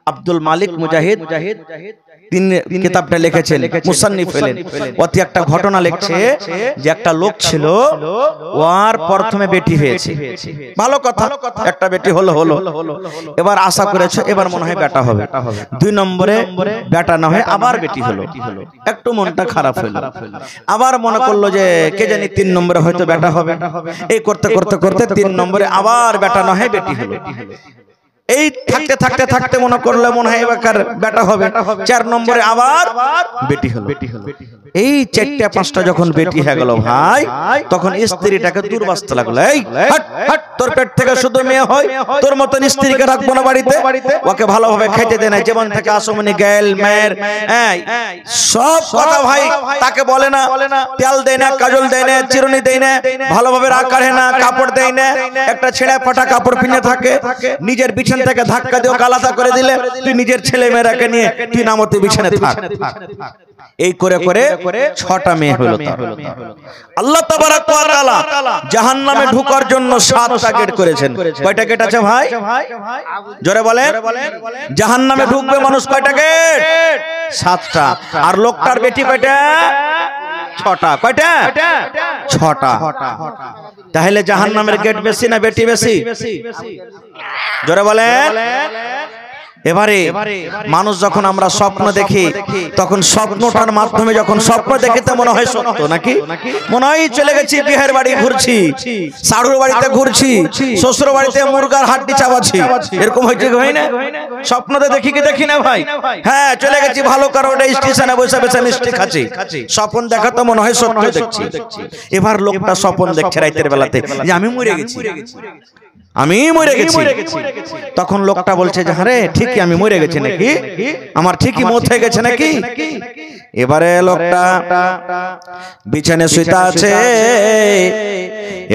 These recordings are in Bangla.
আব্দুল মালিক মুজাহিদ তিন কিতাবটা লিখেছেন, মুসান্নিফ হলেন। অতি একটা ঘটনা লিখছে যে একটা লোক ছিল, ওর প্রথমে বেটি হয়েছে, ভালো কথা, একটা বেটি হলো, এবার আশা করেছে এবার মনে হয় বেটা হবে। 2 নম্বরে বেটা না হয় আবার বেটি হলো, একটু মনটা খারাপ হলো। আবার মনে করলো যে কে জানি 3 নম্বরে হয়তো বেটা হবে। এই করতে করতে করতে 3 নম্বরে আবার বেটা না হয় বেটি হলো। এই থাকতে থাকতে থাকতে মনে করলে মনে হয় এবার বেটা হবে। 4 নম্বরে আবার বেটি হলো। এই 4টা 5টা যখন বেটি হয়ে গেল ভাই, তখন স্ত্রীটাকে দুর্বাস্ত লাগলো। এই হট হট, তোর পেট থেকে শুধু মেয়ে হয়, তোর মতন স্ত্রীকে রাখবো না বাড়িতে, ওকে ভালোভাবে খাইতে দেয় না, যেমন থেকে আসমানি গায়েল মায়ের সব কথা ভাই তাকে বলে না, তেল দেয় না, কাজল দেয় না, চিরুনি দেয় না, ভালোভাবে রাখে না, কাপড় দেয় না, একটা ছেঁড়া ফাটা কাপড় পিনে থাকে। নিজের বিছানা থেকে ধাক্কা দিয়ে আলাদা করে দিলে তুই নিজের ছেলে মেয়েরাকে নিয়ে তুই নামতে বিছানে থাক। এই করে করে 6টা মেয়ে হলো। আল্লাহ তাবারাক ওয়া তাআলা জাহান্নামে ঢোকার জন্য 7টা গেট করেছেন। কয়টা গেট আছে ভাই? জোরে বলেন। জাহান্নামে ঢুকবে মানুষ কয়টা গেট? 7টা। আর লোকটার বেটি কয়টা? 6টা। কয়টা? 6টা। তাহলে জাহান্নামের গেট বেশি না বেটি বেশি? জোরে বলেন। এবারে মানুষ যখন আমরা স্বপ্ন দেখি, তখন স্বপ্নটার মাধ্যমে যখন স্বপ্ন দেখতে মনে হয় সত্য নাকি? মনে হয় চলে গেছি বিহার বাড়ি ঘুরছি, সাড়ুর বাড়িতে ঘুরছি, শ্বশুর বাড়িতে মুরগার হাড্ডি চাবাচ্ছি, এরকম হয়েছে হয় না? স্বপ্নতে দেখি কি দেখি না ভাই? হ্যাঁ, চলে গেছি ভালো কারণে স্টেশনে বসে বসে মিষ্টি খাচ্ছি। স্বপ্ন দেখা তো মনে হয় সত্য দেখছি। এবার লোকটা স্বপ্ন দেখছে রাতের বেলাতে যে আমি মরে গেছি, আমি মরে গেছি। তখন লোকটা বলছে যে আরে ঠিকই আমি মরে গেছি নাকি, আমার ঠিকই মত হয়ে গেছে নাকি। এবারে লোকটা বিছানে শুইতে আছে।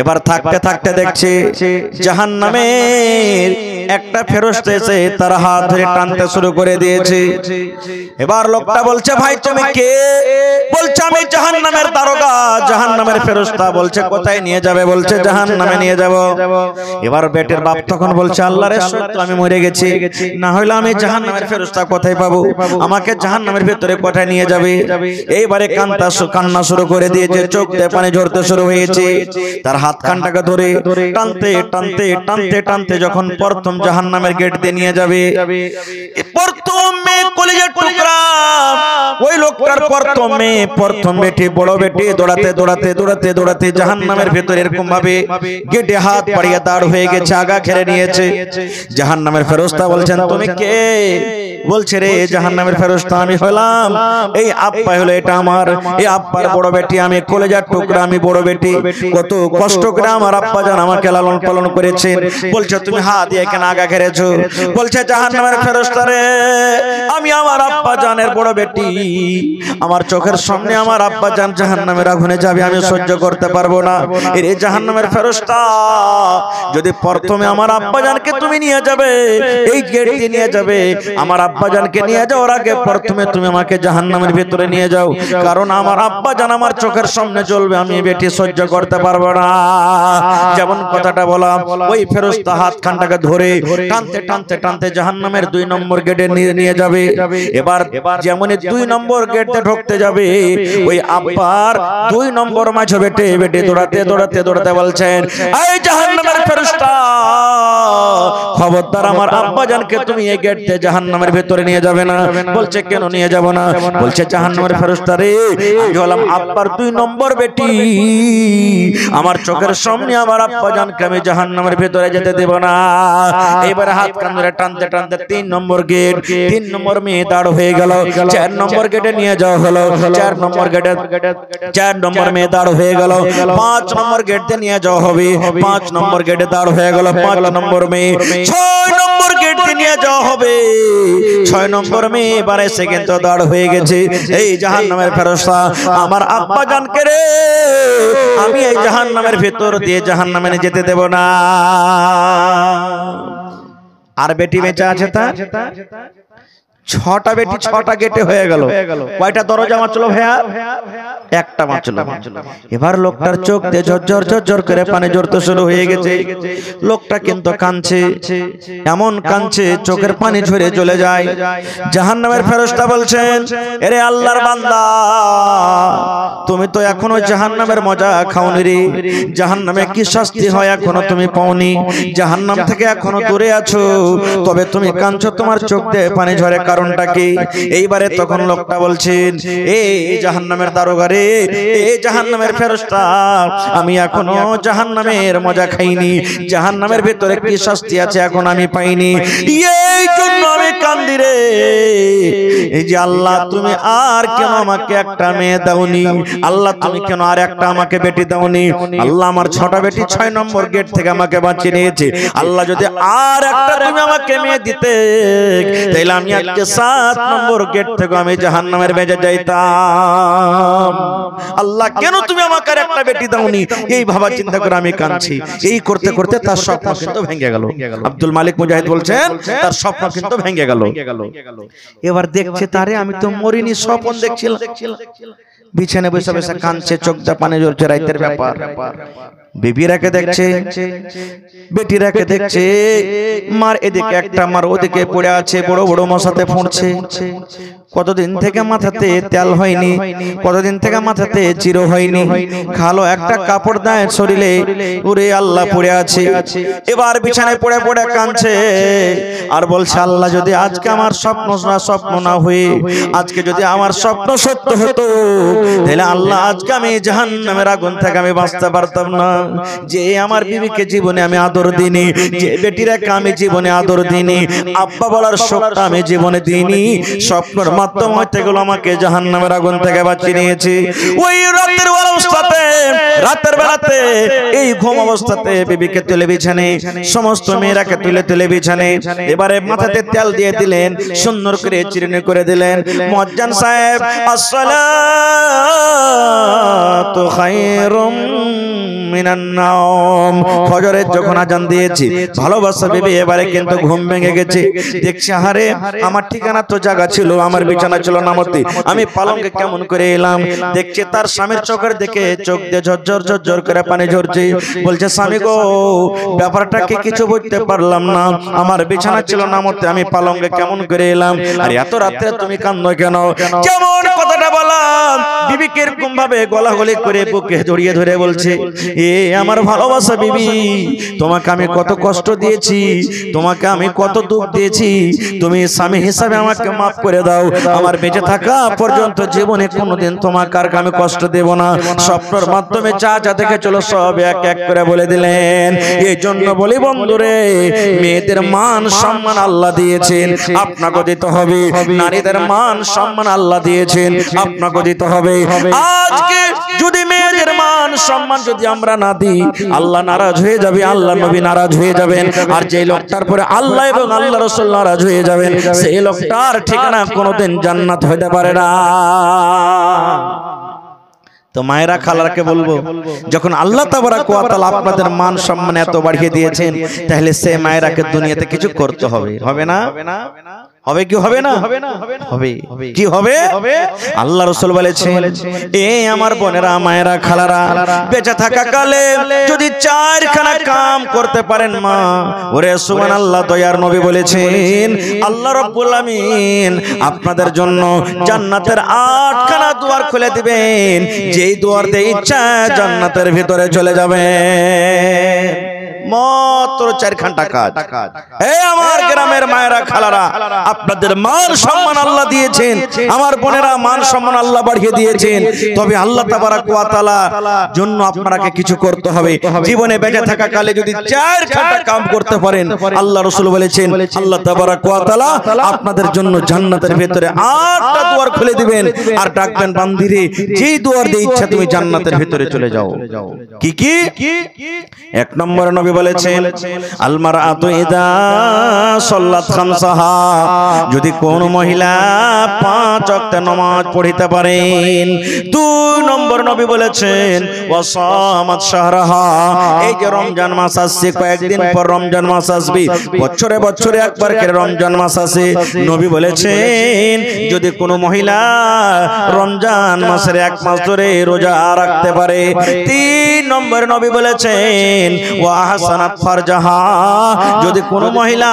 এবার থাকতে থাকতে দেখছে জাহান্নামের একটা ফেরেশতা এসে তার হাত ধরে টানতে শুরু করে দিয়েছে। এবার লোকটা বলছে ভাই তুমি কে? বলছে আমি জাহান্নামের দারোগা, জাহান্নামের ফেরেশতা। বলছে কোথায় নিয়ে যাবে? বলছে জাহান্নামে নিয়ে যাব। এবার বেটের বাপ তখন বলছে আল্লাহর সত্য আমি মরে গেছি, না হলে আমি জাহান্নামের ফেরেশতা কোথায় পাবো? আমাকে জাহান্নামের ভিতরে কোথায় নিয়ে যাবে? এইবারে কান্না শুরু করে দিয়েছে, চোখ দিয়ে পানি ঝরতে শুরু হয়েছে। তার হাত কানটাকে ধরে টানতে টানতে টানতে টানতে যখন প্রথম জাহান্নামের গেট দিয়ে নিয়ে যাবে, প্রথমে কলিজার টুকরা ওই লোকটার প্রথম বেটি বড় বেটি দৌড়াতে দৌড়াতে দৌড়াতে দৌড়াতে জাহান্নামের ভিতরে এরকম ভাবে গেটে হাত পাড়িয়ে দাঁড় হয়ে গেছে, আগা ঘেরে নিয়েছে। জাহান্নামের ফেরেশতা বলছেন তুমি কে? বলছে রে জাহান্নামের ফেরেশতা আমি হলাম এই আব্বা, হলো এটা আমার, এই আব্বার বড় বেটি আমি, কলিজার টুকরা আমি, বড় বেটি। কত কষ্ট করে আমার আব্বা জান আমাকে লালন পালন করেছেন। বলছে তুমি হাত দিয়ে কেন আগা ঘেরেছো? বলছে জাহান্নামের ফেরেশতা রে আমি আমার আব্বা জানের বড় বেটি, আমার চোখের সামনে আমার আব্বা জান জাহান্নামের আগুনে যাবে, আমি সহ্য করতে পারবো না। এর জাহান্নামের ফেরেশতা যদি প্রথমে আমার আব্বা জানকে তুমি নিয়ে যাবে, এই গেট দিয়ে নিয়ে যাবে, আমার আব্বা জানকে নিয়ে যাওয়ার আগে প্রথমে তুমি আমাকে জাহান্নামের ভিতরে নিয়ে যাও, কারণ আমার আব্বা জান আমার চোখের সামনে জ্বলবে, আমি বেটি সহ্য করতে পারবো না। যেমন কথাটা বলা, ওই ফেরেশতা হাত খানটাকে ধরে টানতে টানতে টানতে জাহান্নামের 2 নম্বর গেটে নিয়ে যাবে। এবার যেমন 2 নম্বর গেটে ঢুকতে যাবে, ওই আব্বার 2 নম্বর মাঝে বেটে বেটে দৌড়াতে দৌড়াতে দৌড়াতে বলছেন এই জাহান্নামের ফেরেশতা খবরদার আমার আব্বা জানকে তুমি এই গেট দিয়ে জাহান্নামের ভিতরে নিয়ে যাবে না। বলছে কেন নিয়ে যাব না? বলছে জাহান্নামের ফেরেশতা রে আমি হলাম আব্বার 2 নম্বর বেটি, আমার চোখের সামনে আমার আব্বা জানকে আমি জাহান্নামের ভিতরে যেতে দেব না। এবারে হাত কান ধরে টানতে টানতে 3 নম্বর গেট, 3 নম্বর মেয়ে দাঁড় হয়ে গেল। 4 নম্বর গেটে নিয়ে যাওয়া হলো, 4 নম্বর গেটে 4 নম্বর মেয়ে দাঁড় হয়ে গেল। 5 নম্বর গেট দিয়ে নিয়ে যাওয়া হবে, 5 নম্বর গেটে দাঁড় হয়ে গেল 5 নম্বর মেয়ে। 6 নম্বর গেট দিয়ে নিয়ে যাওয়া হবে, 6 নম্বর মেয়ে এবারে সে কিন্তু দাঁড় হয়ে গেছে। এই জাহান্নামের ফেরেশতা আমার আব্বা জানকে রে আমি এই জাহান্নামের ভিতর দিয়ে জাহান্নামে যেতে দেব না। আর বেটি বেঁচে আছে তার 6টা বেটি, 6টা গেটে হয়ে গেল। কয়টা দরজা আমার চলো ভাইয়া? একটা বাঁচলো। এবার লোকটার চোখ দিয়ে ঝরঝর ঝরঝর করে পানি ঝরতে শুরু হয়ে গেছে। লোকটা কিন্তু কাঁদছে, এমন কাঁদছে চোখের পানি ঝরে চলে যায়। জাহান্নামের ফেরেশতা বলছেন, এরে আল্লাহর বান্দা, তুমি তো এখনো জাহান্নামের মজা খাওনি রে। জাহান্নামে কি শাস্তি হয় এখনো তুমি পাওনি। জাহান্নাম থেকে এখনো দূরে আছো, তবে তুমি কাঁদছো, তোমার চোখ দিয়ে পানি ঝরে, কারণটা কি? এইবারে তখন লোকটা বলছেন, এই জাহান্নামের দারোগা রে, এই জাহান্নামের ফেরেশতা, আমি এখনো জাহান্নামের মজা খাইনি। জাহান্নামের ভিতরে কি শাস্তি আছে এখন আমি পাইনি, এই জন্য আমি কান্দি রে। এই যে আল্লাহ, তুমি আর কেন আমাকে একটা মেয়ে দাওনি? আল্লাহ, তুমি কেন আর একটা আমাকে বেটি দাওনি? আল্লাহ, আমার 6টা বেটি 6 নম্বর গেট থেকে আমাকে বাঁচিয়ে নিয়েছে। আল্লাহ, যদি আর একটা তুমি আমাকে মেয়ে দিতে, তাহলে আমি আজকে 7 নম্বর গেট থেকে আমি জাহান্নামের বেজে যাইতাম। আল্লাহ, কেন তুমি আমাকে আর একটা বেটি দাওনি? এই ভাবা চিন্তা করে আমি কাঁদছি। এই করতে করতে তার স্বপ্ন কিন্তু ভেঙে গেল। আব্দুল মালিক মুজাহিদ বলছেন, তার স্বপ্ন কিন্তু ভেঙে গেল। এবার দেখছে, তারে আমি তো মরিনি, স্বপ্ন দেখছিলাম। বিছানায় বসে বসে কাঁদছে, চোখ দিয়ে পানি ঝরছে, রাতের ব্যাপার। বিবিরাকে দেখছে, বেটিরাকে দেখছে, মার এদিকে একটা, মার ওদিকে পড়ে আছে, বড় বড় মশাতে ফুঁড়ছে। কতদিন থেকে মাথাতে তেল হয়নি, কতদিন থেকে মাথাতে চিরো হয়নি, খালো একটা কাপড় দেয় শরীরে, ওরে আল্লাহ পড়ে আছে। এবার বিছানায় পড়ে পড়ে কাঁদছে আর বলছে, আল্লাহ, যদি আজকে আমার স্বপ্ন না হয়ে আজকে যদি আমার স্বপ্ন সত্য হতো, তাহলে আল্লাহ আজকে আমি জাহান্নামের আগুন থেকে আমি বাঁচতে পারতাম না। যে আমার বিবিকে জীবনে আমি আদর দিইনি, যে বেটিরাকে আমি জীবনে আদর দিইনি, আব্বা বলার শোকটা আমি জীবনে দিইনি, স্বপ্নের মাধ্যম হইতে গেল আমাকে জাহান্নামের আগুন থেকে বাঁচিয়ে নিয়েছি। ওই রাতের অবস্থাতে, রাতের বেলাতে, এই ঘুম অবস্থাতে বিবিকে তুলে বিছানে, সমস্ত মেয়েরাকে তুলে তুলে বিছানে, এবারে মাথাতে তেল দিয়ে দিলেন, সুন্দর করে চিরুনি করে দিলেন। মুয়াজ্জিন সাহেব, আসসালাতু খায়রুম মিনান নাওম, ফজরের যখন আজান দিয়েছি, ভালোবাসা বিবি এবারে কিন্তু ঘুম ভেঙে গেছে। দেখছি, আরে আমার ঠিকানা তো জায়গা ছিল, আমার বিছানা ছিল নামতি, আমি পালঙ্কে কেমন করে এলাম। দেখছি তার স্বামীর চোখের দিকে চোখ দিয়ে ঝরঝর ঝরঝর করে পানি ঝরছে। বলছে, স্বামী গো, ব্যাপারটাকে কিছু বুঝতে পারলাম না, আমার বিছানা ছিল নামতি, আমি পালঙ্কে কেমন করে এলাম, আর এত রাতে তুমি কাঁদো কেন? কেমন কথাটা বললাম, বিবিকে এরকম ভাবে গলাগলি করে বুকে জড়িয়ে ধরে বলছে, এ আমার ভালোবাসা বিবি, তোমাকে আমি কত কষ্ট দিয়েছি, তোমাকে আমি কত দুঃখ দিয়েছি, তুমি স্বামী হিসাবে আমাকে মাফ করে দাও। আমার বেঁচে থাকা পর্যন্ত জীবনে কোনোদিন তোমাকে আর আমি কষ্ট দেব না। স্বপ্নের মাধ্যমে যা যা দেখে চলো সব এক এক করে বলে দিলেন। এই জন্য বলি বন্ধুরে, মেয়েদের মান সম্মান আল্লাহ দিয়েছেন, আপনাকে দিতে হবে। নারীদের মান সম্মান আল্লাহ দিয়েছেন, আপনাকে দিতে হবে। আজকে যদি মেয়েদের মান সম্মান যদি আমরা না দিই, আল্লাহ নারাজ হয়ে যাবে, আল্লাহ নবী নারাজ হয়ে যাবেন, আর যে লোকটার পরে আল্লাহ এবং আল্লাহ রাসূল নারাজ হয়ে যাবেন, সেই লোকটার ঠিকানা কোনোদিন জান্নাত হতে পারে না। তো মায়েরা খালারকে বলবো, যখন আল্লাহ তাবারাক ওয়া তাআলা আপনাদের মান সম্মান এত বাড়িয়ে দিয়েছেন, তাহলে সে মায়েরাকে দুনিয়াতে কিছু করতে হবে, হবে না? হবে কি হবে না? হবে কি হবে? আল্লাহ রাসূল বলেছেন, এ আমার বোনেরা, মায়েরা, খালারা, বেঁচে থাকা কালে যদি 4খানা কাম করতে পারেন মা, ওরে সুবহানাল্লাহ, দয়ার নবী বলেছেন, আল্লাহ রাব্বুল আমিন আপনাদের জন্য জান্নাতের 8খানা দুয়ার খুলে দিবেন, যেই দুয়ার দিয়ে ইচ্ছা জান্নাতের ভিতরে চলে যাবেন। মাত্র 4খানা কাজ। এই আমার গ্রামের মায়েরা, খালারা, আপনাদের মান সম্মান আল্লাহ দিয়েছেন, আমার বোনেরা মান সম্মান আল্লাহ বাড়িয়ে দিয়েছেন, তবে আল্লাহ তাবারাক ওয়া তাআলার জন্য আপনাকে কিছু করতে হবে। জীবনে বেঁচে থাকা কালে যদি 4খানা কাম করতে পারেন, আল্লাহ রাসূল বলেছেন, আল্লাহ তাবারাক ওয়া তাআলা আপনাদের জন্য জান্নাতের ভিতরে 8টা দুয়ার খুলে দিবেন, আর ডাকবেন, বান্দিরে, যেই দুয়ার দিয়ে ইচ্ছা তুমি জান্নাতের ভিতরে চলে যাও। কি কি? 1 নম্বরে নবী বলেছেন আল মারআতু ইযা সাল্লাত খামসাহা, যদি কোন মহিলা 5 ওয়াক্ত নামাজ পড়িতে পারেন। 2 নম্বর নবী বলেছেন ওয়া সামাত শাহরাহা, এই যে রমজান মাস আসছে, কয়েকদিন পর রমজান মাস আসবে, বছরে বছরে একবার করে রমজান মাস আসে, নবী বলেছেন যদি কোন মহিলা রমজান মাসের 1 মাস ধরে রোজা রাখতে পারে। 3 নম্বর নবী বলেছেন ওয়া আহসানাত ফারজাহা, যদি কোন মহিলা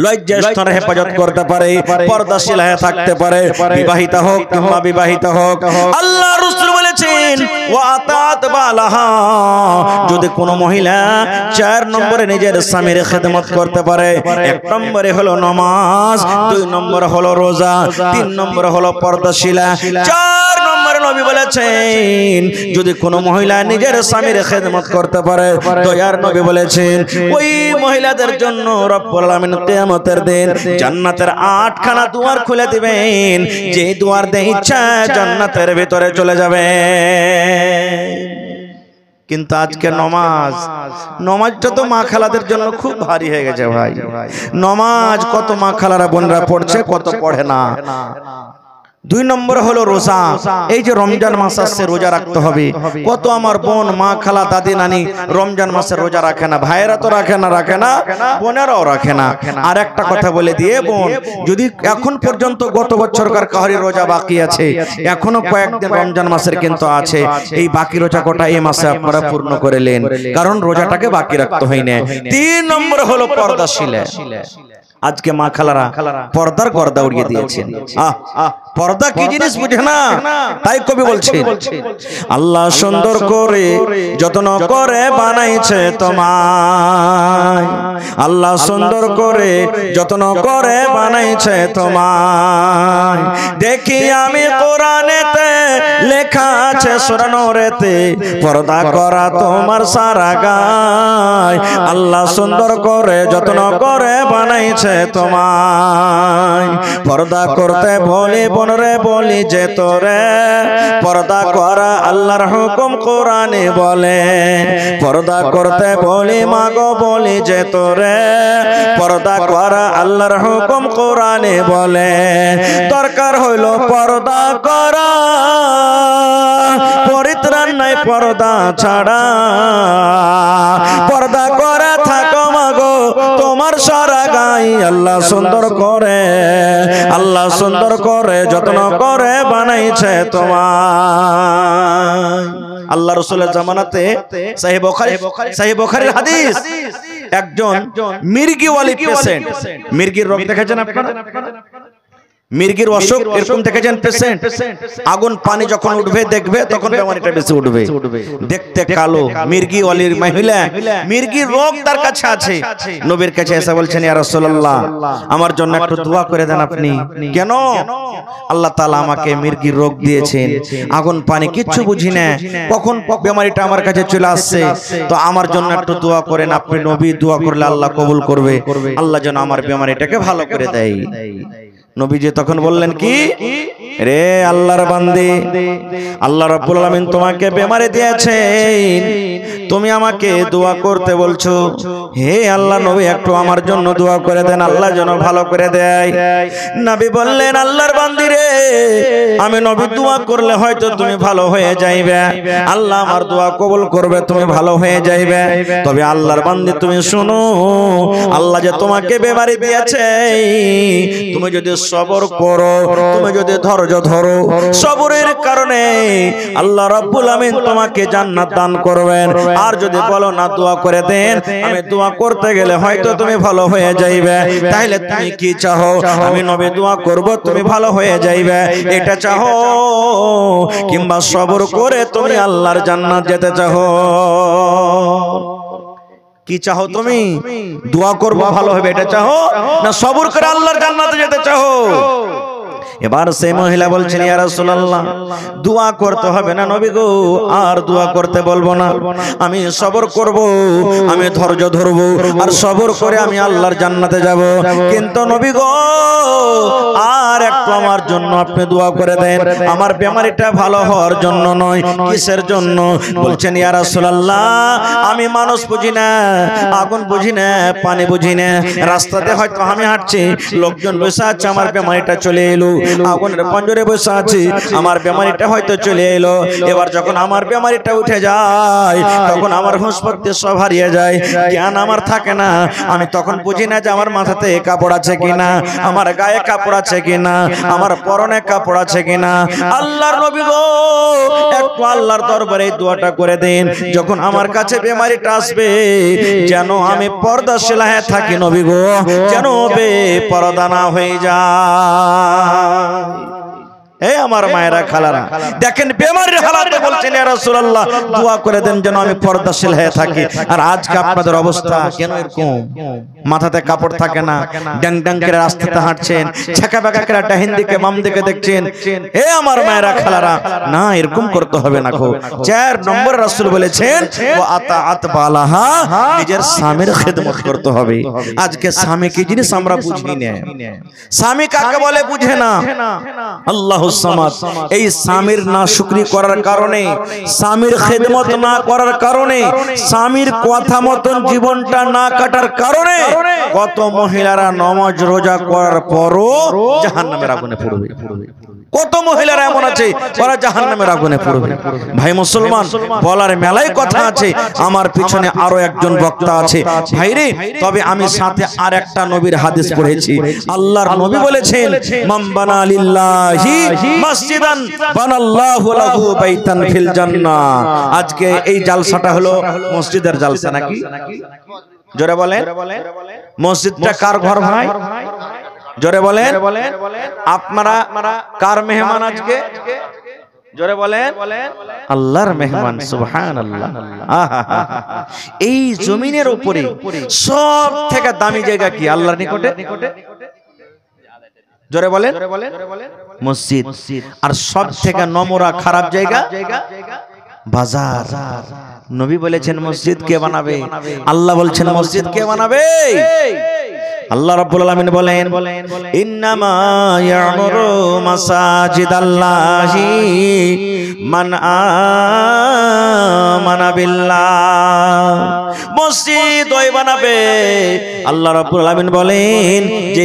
লজ্জাস্থানের হেফাজত করতে পারে, পর্দাশীল হয়ে থাকতে পারে, বিবাহিত হোক কিংবা বিবাহিত হোক। আল্লাহ রাসূল বলেছেন ওয়া আতাত বালাহা, যদি কোন মহিলা 4 নম্বরে নিজের স্বামীর খেদমত করতে পারে। 1 নম্বরে হলো নামাজ, 2 নম্বরে হলো রোজা, 3 নম্বরে হলো পর্দাশীলা, 4 নম্বরে নবী বলেছেন যদি কোন মহিলা নিজের স্বামীর খেদমত করতে পারে, দয়ার নবী বলেছেন ওই মহিলাদের জন্য রব্বুল আলামিন কিয়ামতের দিন জান্নাতের 8খানা দুয়ার খুলে দিবেন, যে দুয়ার দিয়ে ইচ্ছা জান্নাতের ভিতরে চলে যাবে। কিন্তু আজকে নমাজটা তো মা খালাদের জন্য খুব ভারী হয়ে গেছে ভাই। নমাজ কত মা খালারা বোনরা পড়ছে, কত পড়ে না। 2 নম্বর হলো রোজা, এই যে রমজান মাস আসছে রোজা রাখতে হবে। কত আমার বোন, মা, খালা, দাদি, নানি রমজান মাসে রোজা রাখে না, ভাইয়েরা তো রাখে না, বোনেরাও রাখে না। আর একটা কথা বলে দিয়ে বোন, যদি এখন পর্যন্ত গত বছরকার কাহারি রোজা বাকি আছে, এখনো কয়েকদিন রমজান মাসের কিন্তু আছে, এই বাকি রোজা কটা এই মাসে আপনারা পূর্ণ করে নেন, কারণ রোজাটাকে বাকি রাখতে হয় না। 3 নম্বর হলো পর্দাশীলা। আজকে মা খালারা পর্দার পর্দা উড়িয়ে দিয়েছেন। পর্দা কি জিনিস বুঝে না, তাই কবি বলছেন আল্লাহ সুন্দর করে যত্ন করে বানাইছে তোমায়, আল্লাহ সুন্দর করে যত্ন করে বানাইছে তোমায়। দেখি আমি কোরআনেতে লেখা আছে সূরা নূরেতে, পর্দা করা তোমার সারা গায়। আল্লাহ সুন্দর করে যত্ন করে বানাইছে তোমায়। পর্দা করতে বলি বোনরে বলি যে তোরে, পর্দা করা আল্লাহর হুকুম কোরআনে বলে। পর্দা করতে বলি মাগো বলি যে তোরে, পর্দা করা আল্লাহর হুকুম কোরআনে বলে। দরকার হইল পর্দা করা, পরিত্রাণ নাই পর্দা ছাড়া। পর্দা করে থাকো মাগো তোমার সারা গাই। আল্লাহ সুন্দর করে, আল্লাহ সুন্দর করে যত্ন করে বানাইছে তোমায়। আল্লাহ রাসূলের জামানাতে সহিহ বুখারীর হাদিস, একজন মির্গিওয়ালি পেশেন্ট, মির্গির রোগ দেখেছেন আপনারা? মির্গির অসুখ এরকম দেখেছেন পেশেন্ট, আগুন পানি যখন উঠবে দেখবে তখন বেমারিটা বেশি উঠবে। দেখতে কালো মির্গিওয়ালির মহিলা, মির্গির রোগ তার কাছে আছে, নবীর কাছে এসে বলছেন ইয়া রাসূলুল্লাহ আমার জন্য একটু দোয়া করে দেন আপনি। কেন? আল্লাহ তাআলা আমাকে মির্গির রোগ দিয়েছেন, আগুন পানি কিচ্ছু বুঝি না, কখন বেমারিটা আমার কাছে চলে আসছে, তো আমার জন্য একটু দোয়া করেন আপনি। নবী দোয়া করলে আল্লাহ কবুল করবে, আল্লাহ যেন আমার বেমারিটাকে ভালো করে দেয়। নবীজি তখন বললেন কি, রে আল্লাহর বান্দি, আল্লাহ রাব্বুল আলামিন তোমাকে বেমারি দিয়েছেন, তুমি আমাকে দোয়া করতে বলছো, হে আল্লাহ নবী একটু আমার জন্য দোয়া করে দেন, আল্লাহ যেন ভালো করে দেয়। নবী বললেন আল্লাহর বান্দি রে, আমি নবী দোয়া করলে হয়তো তুমি ভালো হয়ে যাইবে, আল্লাহ আমার দোয়া কবুল করবে, তুমি ভালো হয়ে যাইবে। তবে আল্লাহর বান্দি তুমি শুনো, আল্লাহ যে তোমাকে বেমারি দিয়েছে, তুমি যদি সবর করো, তুমি যদি ধৈর্য ধরো, সবরের কারণে আল্লাহ রাব্বুল আমিন তোমাকে জান্নাত দান করবেন। আর যদি বলো না দোয়া করে দেন, আমি দোয়া করতে গেলে হয়তো তুমি ভালো হয়ে যাইবে, তাহলে তুমি কি চাও? আমি নবী দোয়া করব তুমি ভালো হয়ে যাইবে, এটা চাও? কিংবা সবর করে তুমি আল্লাহর জান্নাত যেতে চাও? কি চাও তুমি? দোয়া করব ভালো হবে এটা চাও, না সবর করে আল্লাহর জান্নাতে যেতে চাও? এবার সেই মহিলা বলছেন ইয়া রাসূলুল্লাহ দোয়া করতে হবে না নবী গো, আর দোয়া করতে বলবো না, আমি সবর করব, আমি ধৈর্য ধরব, আর সবর করে আমি আল্লাহর জান্নাতে যাব। কিন্তু নবী গো আর একটু আমার জন্য আপনি দোয়া করে দেন, আমার বেমারিটা ভালো হওয়ার জন্য নয়। কিসের জন্য? বলছেন ইয়া রাসূলুল্লাহ আমি মানুষ বুঝি না, আগুন বুঝি না, পানি বুঝি না, রাস্তাতে হয়তো আমি হাঁটছি, লোকজন বসে আছে, আমার বেমারিটা চলে এলো, আগুনের পঞ্জরে বসে আছি, আমার বেমারিটা হয়তো চলে এলো। এবার যখন আমার বেমারিটা উঠে যায় তখন আমার হুঁশপত্তি সব হারিয়ে যায়, জ্ঞান আমার থাকে না, আমি তখন বুঝি না যে আমার মাথাতে কাপড় আছে কিনা, আমার গায়ে কাপড় আছে কিনা, আমার পরনে কাপড় আছে কিনা। আল্লাহর নবী গো একটু আল্লাহর দরবারে এই দোয়াটা করে দিন, যখন আমার কাছে বেমারিটা আসবে যেন আমি পর্দাশীল হয়ে থাকি নবী গো, যেন বেপরদা না হয়ে যায়। এই আমার মায়েরা খালারা দেখেন বেমারির হালাতে বলছেন ইয়া রাসূলুল্লাহ দোয়া করে দেন যেন আমি পর্দাশীল হয়ে থাকি। আর আজকে আপনাদের অবস্থা কেন এরকম? মাথাতে কাপড় থাকে না, ড্যাং ড্যাং করে রাস্তাতে হাঁটছেন, ছাকা বাঁকা করে ডাহিন দিকে বাম দিকে দেখছেন। এ আমার মায়েরা খালারা না, এরকম করতে হবে না গো। 4 নম্বর রাসূল বলেছেন ওয়া আতাআত বালাহা, নিজের স্বামীর খেদমত করতে হবে। আজকে স্বামী কি জিনিস আমরা বুঝি না, স্বামী কাকে বলে বুঝে না। আল্লাহ এই স্বামীর না শুকরি করার কারণে, স্বামীর খেদমত না করার কারণে, স্বামীর কথা মতন জীবনটা না কাটার কারণে কত মহিলারা নামাজ রোজা করার পরও জাহান্নামের আগুনে পড়বে। কত মহিলারা এমন আছে ওরা জাহান্নামের আগুনে পড়বে। ভাই মুসলমান বলার মেলায় কথা আছে, আমার পিছনে আরো একজন বক্তা আছে ভাইরে। তবে আমি সাথে আর একটা নবীর হাদিস পড়েছি। আল্লাহর নবী বলেছেন মান বানা লিল্লাহি মসজিদান বানাল্লাহু লাহু বাইতান ফিল জান্নাহ। আজকে এই জালসাটা হলো মসজিদের জালসা নাকি? জোরে বলেন মসজিদটা কার ঘর ভাই? জোরে বলেন আপনারা কার মেহমান আজকে? জোরে বলেন আল্লাহর মেহমান। সুবহানাল্লাহ। এই জমিনের উপরে সব থেকে দামি জায়গা কি আল্লাহর নিকটে? জোরে বলেন মসজিদ। আর সব থেকে নোংরা খারাপ জায়গা বাজার। নবী বলেছেন মসজিদ কে বানাবে? আল্লাহ বলছেন মসজিদ কে বানাবে? আল্লাহ রাব্বুল আলামিন বলেন ইন্নামা ইয়ামুরু মাসাজিদাল্লাহি মান আমানা বিল্লাহ। মসজিদ ওই বানাবে আল্লাহ রাব্বুল আলামিন বলেন যে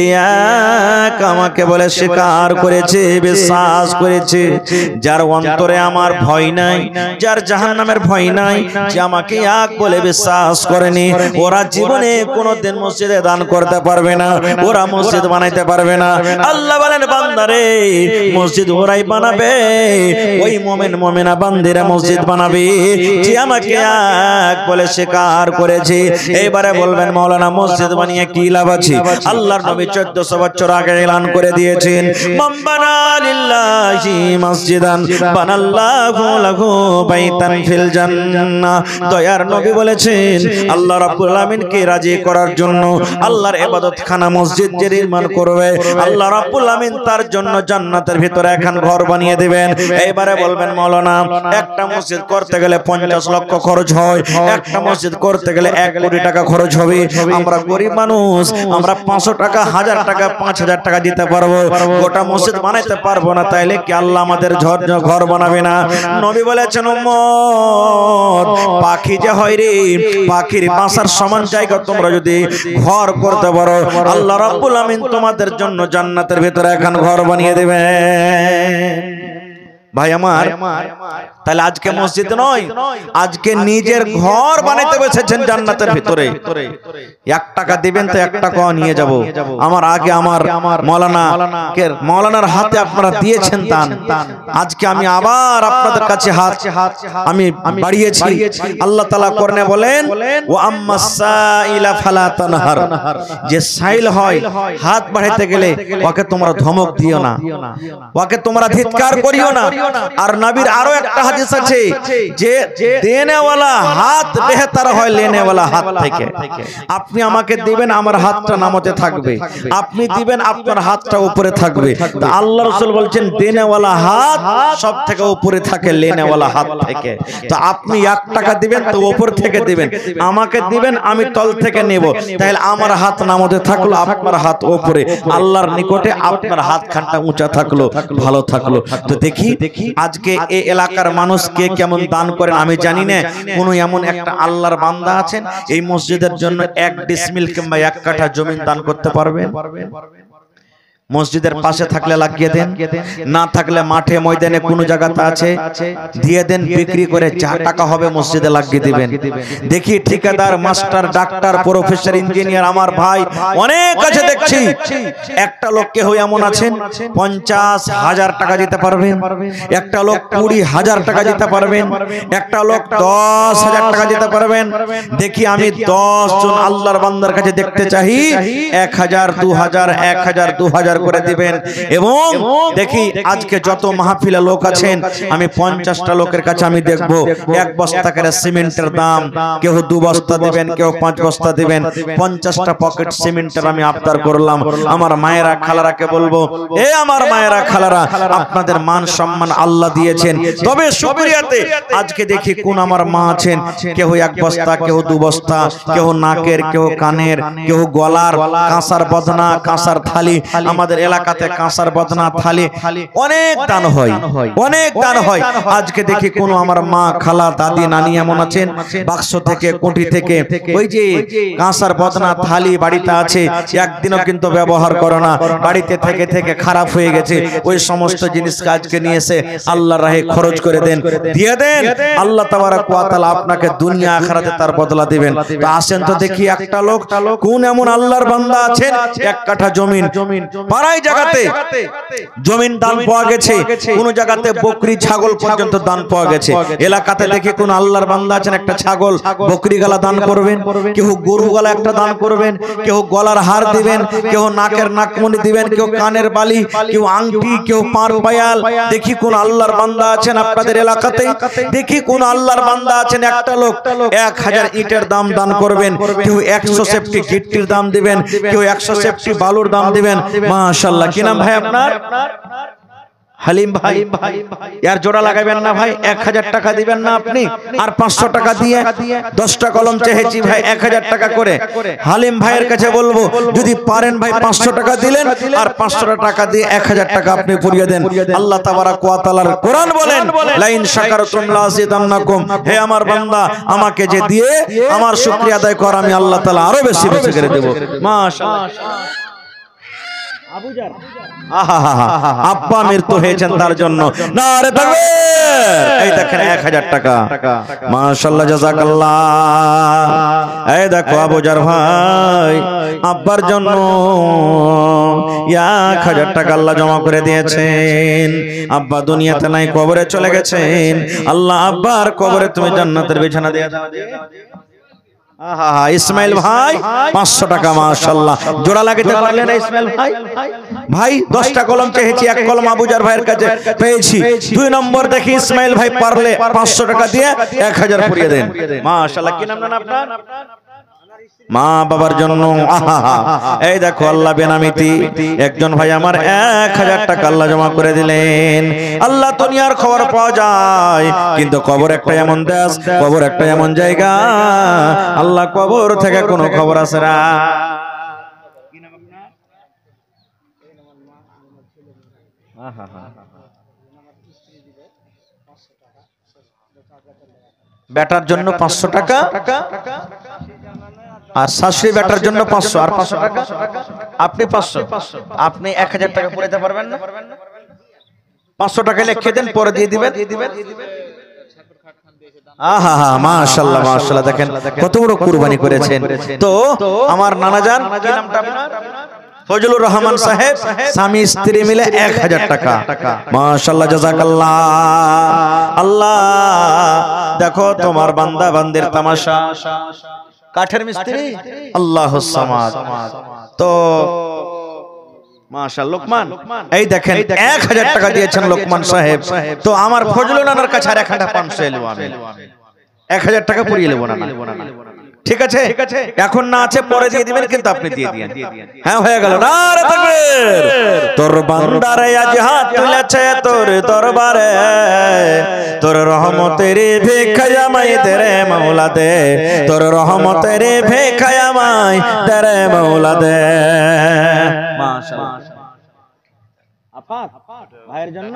এক আমাকে বলে স্বীকার করেছে, বিশ্বাস করেছে, যার অন্তরে আমার ভয় নাই, যার জাহান্নামের ভয় নাই, যে আমাকে এক বলে বিশ্বাস করেনি, ওরা জীবনে কোনোদিন মসজিদে দান করতে পারবে না, ওরা মসজিদ বানাইতে পারবে না। আল্লাহ বলেন বান্দারে মসজিদ ওরাই বানাবে, ওই মুমিন মুমিনা বান্দিরা মসজিদ বানাবে যে আমাকে এক বলে স্বীকার করেছে। এবারে বলবেন মাওলানা মসজিদ বানিয়ে কি লাভ আছে? আল্লাহর নবী 1400 বছর আগে এলান করে দিয়েছেন মান বানা লিল্লাহি মসজিদান বানাল্লাহু লাহু বাইতান ফিল জান্নাহ। দয়ার নবী বলেছেন আল্লাহ রাব্বুল আলামিনকে রাজি করার জন্য আল্লাহর ইবাদতখানা মসজিদ যে নির্মাণ করবে আল্লাহ রাব্বুল আলামিন তার জন্য জান্নাতের ভিতরে এখন ঘর বানিয়ে দিবেন। এবারে বলবেন মাওলানা একটা মসজিদ করতে গেলে 50 লক্ষ খরচ হয়, একটা মসজিদ করতে গেলে 1 কোটি টাকা খরচ হবে। আমরা গরিব মানুষ, আমরা 500 টাকা 1000 টাকা 5000 টাকা দিতে পারবো, গোটা মসজিদ বানাইতে পারবো না। তাইলে কি আল্লাহ আমাদের ঘর বানাবে না? নবী বলেছেন উম্মত পাখি যে হয় রে, পাখির বাসার সমান জায়গা তোমরা যদি ঘর করতে পারো আল্লাহ রাব্বুল আমিন তোমাদের জন্য জান্নাতের ভিতরে এখন ঘর বানিয়ে দেবেন। ভাই আমার তাহলে আজকে মসজিদ নয়, আজকে নিজের ঘর বানাইতে বসেছেন জান্নাতের ভিতরে। 1 টাকা দিবেন তো 1 টাকা নিয়ে যাব। আমার আগে আমার মাওলানার হাতে আপনারা দিয়েছেন দান, আজকে আমি আবার আপনাদের কাছে হাত আমি বাড়িয়েছি। আল্লাহ তাআলা কোরআনে বলেন ওয়া আম্মাস সাইলা ফালা তানহার, যে সাইল হয় হাত বাড়াইতে গেলে ওকে তোমরা ধমক দিও না, ওকে তোমরা ধিক্কার করিও না, আর নবীর আরো একটা হাদিস আছে যে দেনেওয়ালা হাত বেহতর হয় লেনেওয়ালা হাত থেকে। আপনি আমাকে দিবেন, আমার হাতটা নামাতে থাকবে, আপনি দিবেন, আপনার হাতটা উপরে থাকবে। তো আল্লাহ রাসূল বলছেন দেনেওয়ালা হাত সব থেকে উপরে থাকে লেনেওয়ালা হাত থেকে। তো আপনি 1 টাকা দিবেন তো উপর থেকে দিবেন, আমাকে দিবেন আমি তল থেকে নেব, তাহলে আমার হাত নামাতে থাকলো, আপনার হাত উপরে, আল্লাহর নিকটে আপনার হাতখানটা উঁচা থাকলো, ভালো থাকলো। তো দেখি আজকে এই এলাকার মানুষ কে কেমন দান করেন আমি জানি না। কোন এমন একটা আল্লাহর বান্দা আছেন এই মসজিদের জন্য 1 ডিসমিল কিংবা 1 কাঠা জমি দান করতে পারবেন? মসজিদের পাশে থাকলে লাগিয়ে দেন, না থাকলে মাঠে ময়দানে কোন জায়গাতে আছে দিয়ে দেন, বিক্রি করে যা টাকা হবে মসজিদে লাগিয়ে দিবেন। দেখি ঠিকাদার, মাস্টার, ডাক্তার, প্রফেসর, ইঞ্জিনিয়ার আমার ভাই অনেক আছে দেখছি। একটা লোক কেউ এমন আছেন 50,000 টাকা দিতে পারবেন, একটা লোক 20,000 টাকা দিতে পারবেন, একটা লোক 10,000 টাকা দিতে পারবেন। দেখি আমি 10 জন আল্লাহর বান্দার কাছে দেখতে চাই 1,000, 2,000, 1,000, 2,000 করে দিবেন। এবং দেখি আজকে যত মাহফিলে লোক আছেন আমি 50টা লোকের কাছে আমি দেখব 1 বস্তা করে সিমেন্টের দাম, কেউ 2 বস্তা দিবেন, কেউ 5 বস্তা দিবেন। 50টা পকেট সিমেন্টের আমি আবদার করলাম। আমার মায়েরা খালারাকে বলবো, এ আমার মায়েরা খালারা, আপনাদের মান সম্মান আল্লাহ দিয়েছেন, তবে শুকরিয়াতে আজকে দেখি কোন আমার মা আছেন কেউ 1 বস্তা, কেউ 2 বস্তা, কেউ নাকের, কেউ কানের, কেউ গলার, কাঁসার বদনা, কাঁসার থালি। আমাদের এলাকাতে কাঁসার বদনা, থালি অনেক দান হয়, অনেক দান হয়। আজকে দেখি কোন আমার মা, খালা, দাদি, নানি এমন আছেন বাক্স থেকে, কোঠি থেকে ওই যে কাঁসার বদনা, থালি বাড়িতে আছে, একদিনও কিন্তু ব্যবহার করো না, বাড়িতে থেকে থেকে খারাপ হয়ে গেছে, ওই সমস্ত জিনিসকে আজকে নিয়ে এসে আল্লাহর রাহে খরচ করে দেন, দিয়ে দেন। আল্লাহ তাবারাক ওয়া তাআলা আপনাকে দুনিয়া আখিরাতে তার বদলা দিবেন। তো আসেন তো দেখি একটা লোক, কোন এমন আল্লাহর বান্দা আছেন 1 কাঠা জমিন, পাড়ায় জায়গাতে জমিন দান পাওয়া গেছে, কোন জায়গাতে বকরি, ছাগল পর্যন্ত দান পাওয়া গেছে। এলাকাতে দেখে কোন আল্লাহর বান্দা আছেন একটা ছাগল, বকরি গলা দান করবেন, কেউ গরু গলা একটা দান করবেন, কেউ গলার হার দিবেন, কেউ নাকের নাকমণি দিবেন, কেউ কানের বালি, কেউ আংটি, কেউ পার পায়াল। দেখি কোন আল্লাহর বান্দা আছেন আপনাদের এলাকাতে, দেখি কোন আল্লাহর বান্দা আছেন একটা লোক 1,000 ইটের দাম দান করবেন, কেউ 100 সেফটি গিট্টির দাম দিবেন, কেউ 100 সেফটি বালুর দাম দিবেন। মাশাআল্লাহ। কি নাম ভাই আপনার? হালিম ভাই। यार জোড়া লাগাবেন না ভাই, 1,000 টাকা দিবেন না আপনি? আর 500 টাকা দিয়ে 10টা কলম চেয়েছি ভাই 1,000 টাকা করে। হালিম ভাইয়ের কাছে বলবো যদি পারেন ভাই 500 টাকা দিলেন আর 500 টাকা দিয়ে 1,000 টাকা আপনি পুরিয়ে দেন। আল্লাহ তাবারাক ওয়া তাআলার কোরআন বলেন লাইন শাকারতুম লাযিদান্নাকুম, হে আমার বান্দা আমাকে যে দিয়ে আমার শুকরিয়া আদায় কর, আমি আল্লাহ তাআলা আরো বেশি বেশি করে দেব। মাশাআল্লাহ। আব্বা মৃত্যু হয়েছেন তার জন্য নারে তাকবীর। এই দেখেন 1,000 টাকা, মাশাআল্লাহ, জাযাকাল্লাহ। এই দেখো আবুজার ভাই আব্বার জন্য 1,000 টাকা আল্লাহ জমা করে দিয়েছেন। আব্বা দুনিয়াতে নাই, কবরে চলে গেছেন। আল্লাহ আব্বার কবরে তুমি জান্নাতের বিছানা দিয়ে দাও। ইসমাইল ভাই 500 টাকা, মাশাআল্লাহ। জোড়া লাগাতে পারলেন না ইসমাইল ভাই? ভাই 10টা কলম চেয়েছি, 1 কলম আবুজার ভাইয়ের কাছে পেয়েছি। 2 নম্বর দেখি ইসমাইল ভাই পারলে 500 টাকা দিয়ে 1,000 পুরিয়ে দেন। মাশাআল্লাহ। কি নাম আপনার? মা বাবার জন্য। এই দেখো আল্লাহ বেনামিতি একজন ভাই আমার 1,000 টাকা আল্লাহ জমা করে দিলেন। আল্লাহ দুনিয়ার খবর পাওয়া যায়, কিন্তু কবর একটা এমন দেশ, কবর একটা এমন জায়গা, আল্লাহ কবর থেকে কোনো খবর আসে না। বেটার জন্য 500 টাকা, আর শাশুড়ি বেটার জন্য 500, আর 500 টাকা আপনি 500, আপনি 1,000 টাকা পুরাতে পারবেন না? 500 টাকা লিখে দেন, পরে দিয়ে দিবেন। আহা মাশাআল্লাহ, মাশাআল্লাহ। দেখেন কত বড় কুরবানি করেছেন। তো আমার নানাজান, কি নামটা আপনার? ফজলুর রহমান সাহেব, স্বামী স্ত্রী মিলে 1,000 টাকা। মাশাআল্লাহ, জাযাকাল্লাহ। আল্লাহ দেখো তোমার বান্দা বান্দির তামাশা। কাঠের মিস্ত্রি আল্লাহুস সামাদ। তো মাশাআল্লাহ লোকমান এই দেখেন 1000 টাকা দিয়েছেন লোকমান সাহেব। তো আমার ফজলুল নানার কাছে আর 1500 এলো, আমি 1000 টাকা পুরিয়ে নেব না, ঠিক আছে? এখন না আছে পরে দিয়ে দিবেন, কিন্তু আপনি দিয়ে দিয়েন। হ্যাঁ হয়ে গেল। নারে তাকবীর। তোর বান্দারে আজ হাত তুলেছে তোর দরবারে, তোর রহমতের ভিখায় আমায় তেরে মাওলা দে, তোর রহমতের ভিখায় আমায় তেরে মাওলা দে। মাশাআল্লাহ আপাক ভাইয়ের জন্য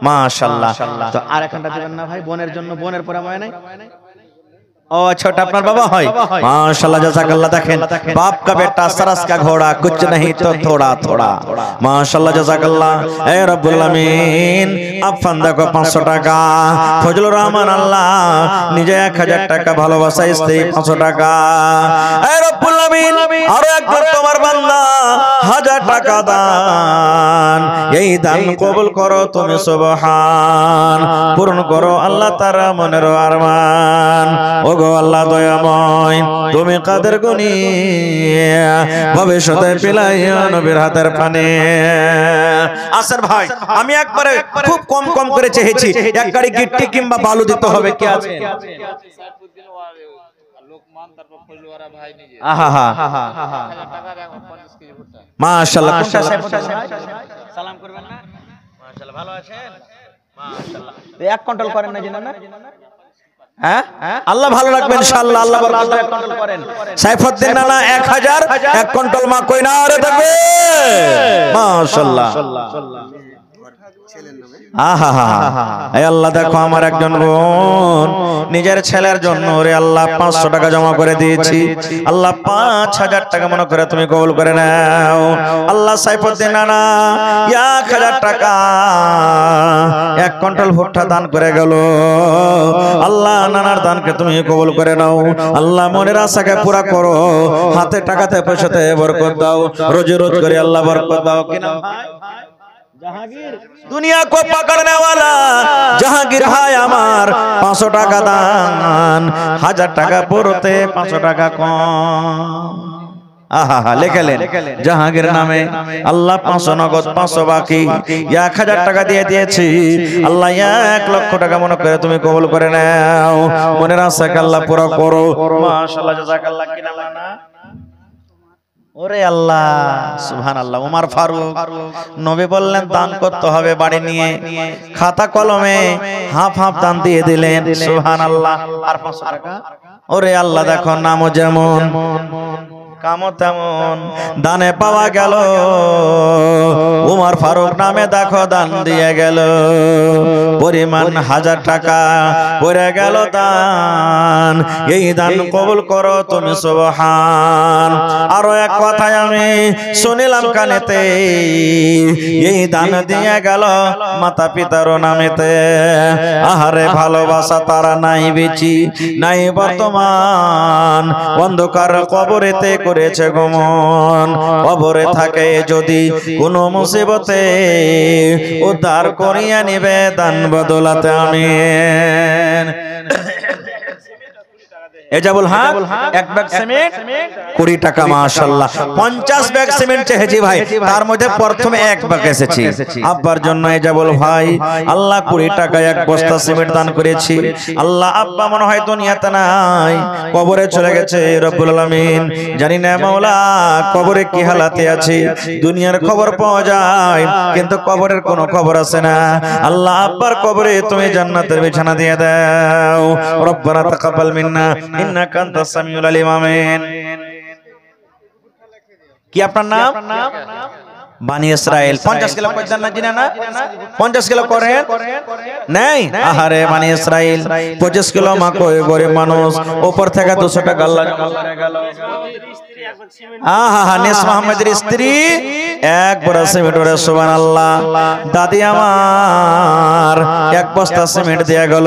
মাশাআল্লাহ। তো আর একটা দিবেন না ভাই বোনের জন্য? বোনের পরে হয় নাই? ओ छोटा আপনার বাবা হয়। माशाल्लाह जज़ाकल्लाह। देखें बाप का बेटा सरस का घोड़ा कुछ नहीं तो थोड़ा थोड़ा। माशाल्लाह जज़ाकल्लाह। ए रब्बुल आमीन आप फंदा को 500 টাকা ফজলুর রহমান আল্লাহ নিজে 1000 টাকা ভালোবাসা স্ত্রী 500 টাকা। এ রব্বুল আমিন আরো একবার তোমার বান্দা 1000 টাকা দান, এই দান কবুল করো তুমি সুবহান, পূরণ করো আল্লাহ তাআলা মনের আরমান। ওগো আল্লাহ দয়াময় তুমি কাদের গুনি ভবিষ্যতে পিলাইয়া নবীর হাতের পানে। আসেন ভাই আমি একবারে খুব কম কম করে চেয়েছি, এক গাড়ি গিট্টি কিংবা বালু দিতে হবে। কে আছে? মাশাআল্লাহ। সালাম করবেন না? মাশাআল্লাহ ভালো আছেন? মাশাআল্লাহ। 1 কুইন্টাল করেন না জানেন না? হ্যাঁ আল্লাহ ভালো রাখবেন ইনশাআল্লাহ। আল্লাহ বরকত দান করেন করেন। সাইফুদ্দিন নানা 1000 1 কুইন্টাল মা কই না রে থাকবে। মাশাআল্লাহ। আল্লাহ দেখো আমার একজন বোন নিজের ছেলের জন্য রে আল্লাহ 500 টাকা জমা করে দিয়েছি। আল্লাহ 5000 টাকা মনে করে তুমি কবুল করে নাও। আল্লাহ সাইফুদ্দিন নানা 1000 টাকা 1 কুইন্টাল ভুট্টা দান করে গেল। আল্লাহ নানার দানকে তুমি কবুল করে নাও। আল্লাহ মনের আশাকে পুরা করো, হাতে টাকাতে পয়সাতে বরকত দাও, রোজি রোজ করে আল্লাহ বরকত দাও। কি নাম ভাই? जहांगीर। दुनिया को पकड़ने वाला जहांगीर भाई हमार 500 টাকা दान, 1000 টাকা পুরোতে 500 টাকা কম। আহা লেখলেন জাহাঙ্গীর নামে আল্লাহ 500 নগদ 500 বাকি 1000 টাকা দিয়ে দিয়েছি। আল্লাহ 1 লক্ষ টাকা মনে করে তুমি কবুল করে নাও, মনের আশাকে আল্লাহ পুরো করো। মাশাআল্লাহ জাযাকাল্লাহ। কি নাম না? ওরে আল্লাহ সুবহানাল্লাহ। ওমর ফারুক নবী বললেন দান করতে হবে বাড়ি নিয়ে, খাতা কলমে হাফ হাফ দান দিয়ে দিলেন। সুবহানাল্লাহ। আর 500 টাকা ওরে আল্লাহ দেখো নামও যেমন কামও তেমন দানে পাওয়া গেল। ওমর ফারুক নামে দেখো দান দিয়ে গেল, পরিমাণ 1000 টাকা পড়ে গেল দান। এই দান কবুল করো তুমি সুবহান। আরো এক কথা আমি শুনিলাম কানেতে, এই দান দিয়ে গেল মাতা পিতার নামেতে। আহারে ভালোবাসা তারা নাই বেচি নাই বর্তমান, অন্ধকার কবরেতে করেছে গমন। কবরে থাকে যদি কোনো মুসিবতে উদ্ধার করিয়া নিবে দান বদলাতে আমিন। এজাবুল হক 1 ব্যাগ সিমেন্ট 20 টাকা। মাশাআল্লাহ 50 ব্যাগ সিমেন্ট চেয়েছি ভাই, তার মধ্যে প্রথমে 1 ব্যাগ এসেছে আব্বার জন্য। এজাবুল ভাই আল্লাহ 20 টাকা 1 বস্তা সিমেন্ট দান করেছি। আল্লাহ আব্বা মনে হয় দুনিয়াতে নাই, কবরে চলে গেছে। রব্বুল আলামিন জানি না মাওলা কবরে কি হালাতে আছে। দুনিয়ার খবর পাওয়া যায় কিন্তু কবরের কোনো খবর আসে না। আল্লাহ আব্বার কবরে তুমি জান্নাতের বিছানা দিয়ে দাও। রব্বানা তাকাব্বাল মিন্না ইন্নাকা আনতাস সামিউল আলিম। আমিন। কি আপনার নাম? বানি ইসরাইল। 50 কিলো কইতেন না জিনা না? 50 কিলো করেন নাই? আহারে বানি ইসরাইল 25 কিলো মা কই গরিব মানুষ, উপর থেকে 200 টাকা আল্লাহ জমা করে গেল। আহা নেস মোহাম্মদের স্ত্রী 1 বড় সিমেন্ট ওরে সুবহানাল্লাহ। দাদি আমার 1 বস্তা সিমেন্ট দিয়ে গেল।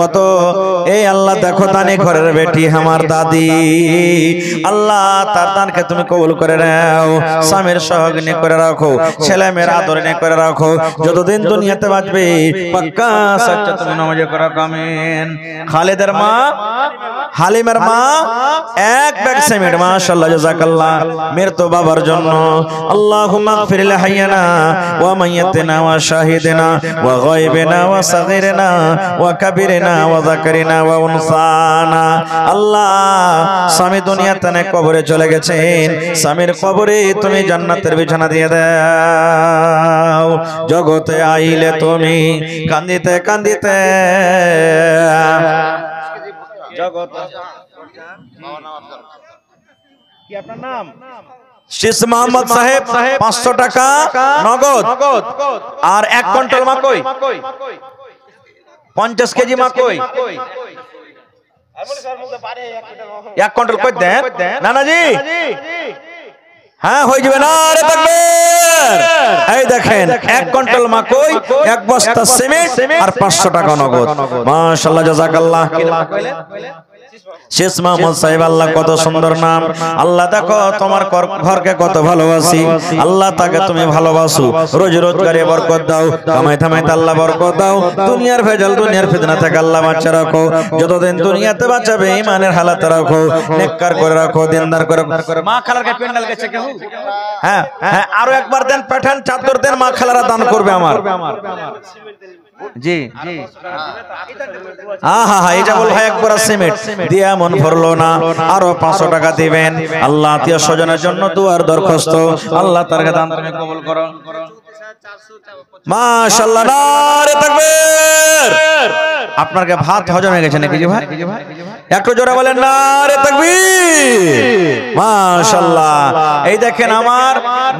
কত এই আল্লাহ দেখো দানি ঘরের বেটি আমার দাদি। আল্লাহ তার দানকে তুমি কবুল করে নাও, স্বামীর সহগ্নি করে রাখো, ছেলে মেয়ের আদরণে করে রাখো, যতদিন দুনিয়াতে বাঁচবে পাক্কা সচ্চা তুমি নামাজ করে রাখো। আমিন। খালেদের মা হালিমের মা 1 ব্যাগ সিমেন্ট। মাশাআল্লাহ জাযাকাল্লাহ মৃত্যু বাবার জন্য আল্লাহুম্মা ইগফির লিহাইয়িনা ওয়া মাইয়িতিনা ওয়া শাহিদিনা ওয়া গায়বিনা ওয়া সাগীরিনা ওয়া কাবীরিনা ওয়া যাকারিনা ওয়া উনসানা। আল্লাহ স্বামী দুনিয়াতে না কবরে চলে গেছেন, স্বামীর কবরে তুমি জান্নাতের বিছানা দিয়ে দাও। জগতে আইলে তুমি কান্দিতে কান্দিতে জগতে কি আপনার নাম? শেষ মোহাম্মদ সাহেব 500 টাকা নগদ আর 1 কুইন্টাল মাকই 50 কেজি মাকই 1 কুইন্টাল কই দেন নানাজি? হ্যাঁ হয়ে যাবে না রে তাকবীর। এই দেখেন 1 কুইন্টাল মাকই 1 বস্তা সিমেন্ট আর 500 টাকা নগদ। মাশাআল্লাহ জাযাকাল্লাহ। শেষ মোহাম্মদ সাহেব আল্লাহ কত সুন্দর নাম। আল্লাহ দেখো তোমার ঘরকে কত ভালোবাসি, আল্লাহ তাকে তুমি ভালোবাসো, রোজি রোজগারে বরকত দাও, কামাই থামাইতে আল্লাহ বরকত দাও, দুনিয়ার ভেজাল দুনিয়ার ফিতনা থেকে আল্লাহ বাঁচিয়ে রাখো, যতদিন দুনিয়াতে বাঁচাবে ঈমানের হালাতে রাখো, নেককার করে রাখো, দিনদার করে রাখো। মা খালারকে প্যান্ডেল গেছে কেউ? হ্যাঁ হ্যাঁ আরো একবার দেন, পাঠান চাদর দেন, মা খালারা দান করবে আমার। জি জি আহা এটা বল ভাই একবার সিমেন্ট দিয়া মন ভরলো না, আরো 500 টাকা দিবেন। আল্লাহ আত্মীয় স্বজনের জন্য দুয়ার দরখাস্ত, আল্লাহ তার দান তুমি কবুল করো। মাশাআল্লাহ নারে তাকবীর। আপনার কি ভাত হজম হয়ে গেছে নাকি জি ভাই? একটু জোরে বলেন নারে তাকবীর। মাশাআল্লাহ। এই দেখেন আমার